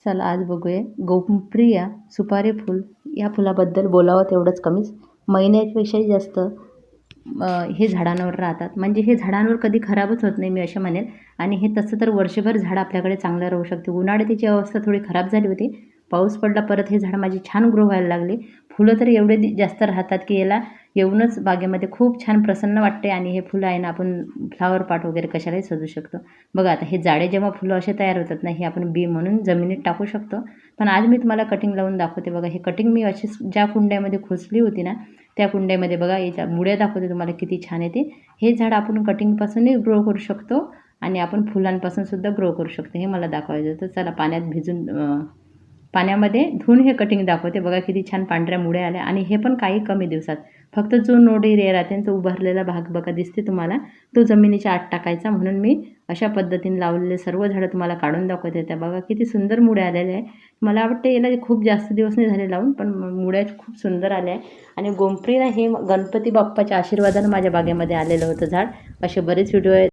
चला आज बघूया गोमप्रिया सुपारी फूल या फुलाबद्दल बोलावं तेवढंच कमीच. महिन्यापेक्षाही जास्त हे झाडांवर राहतात. म्हणजे हे झाडांवर कधी खराबच होत नाही मी असं म्हणेल. आणि हे तसं तर वर्षभर झाड आपल्याकडे चांगलं राहू शकते. उन्हाळ्यात त्याची अवस्था थोडी खराब झाली होती. पाऊस पडला परत हे झाड माझी छान ग्रो व्हायला लागले. फुलं तर एवढे जास्त राहतात की याला येऊनच बागेमध्ये खूप छान प्रसन्न वाटते. आणि हे फुलं आहे ना आपण फ्लॉवर पॉट वगैरे कशालाही सजू शकतो. बघा आता हे जाडे जेव्हा फुलं असे तयार होतात ना, हे आपण बी म्हणून जमिनीत टाकू शकतो. पण आज मी तुम्हाला कटिंग लावून दाखवते. बघा हे कटिंग मी अशीच ज्या कुंड्यामध्ये खोचली होती ना, त्या कुंड्यामध्ये बघा याच्या मुळ्या दाखवते तुम्हाला किती छान येते. हे झाड आपण कटिंगपासूनही ग्रो करू शकतो आणि आपण फुलांपासून सुद्धा ग्रो करू शकतो. हे मला दाखवायचं होतं. चला पाण्यामध्ये धुवून हे कटिंग दाखवते. बघा किती छान पांढऱ्या मुळ्या आल्या आणि हे पण काही कमी दिवसात. फक्त जो नोड एरिया राहते तो उभारलेला भाग बघा दिसते तुम्हाला, तो जमिनीच्या आत टाकायचा. म्हणून मी अशा पद्धतीने लावलेले सर्व झाडं तुम्हाला काढून दाखवते. त्या बघा किती सुंदर मुळ्या आलेल्या आहे. मला वाटतं याला खूप जास्त दिवस नाही झाले लावून, पण मुळ्या खूप सुंदर आल्या आहे. आणि गोमप्रिया हे गणपती बाप्पाच्या आशीर्वादानं माझ्या बागेमध्ये आलेलं होतं झाड. असे बरेच व्हिडिओ आहेत.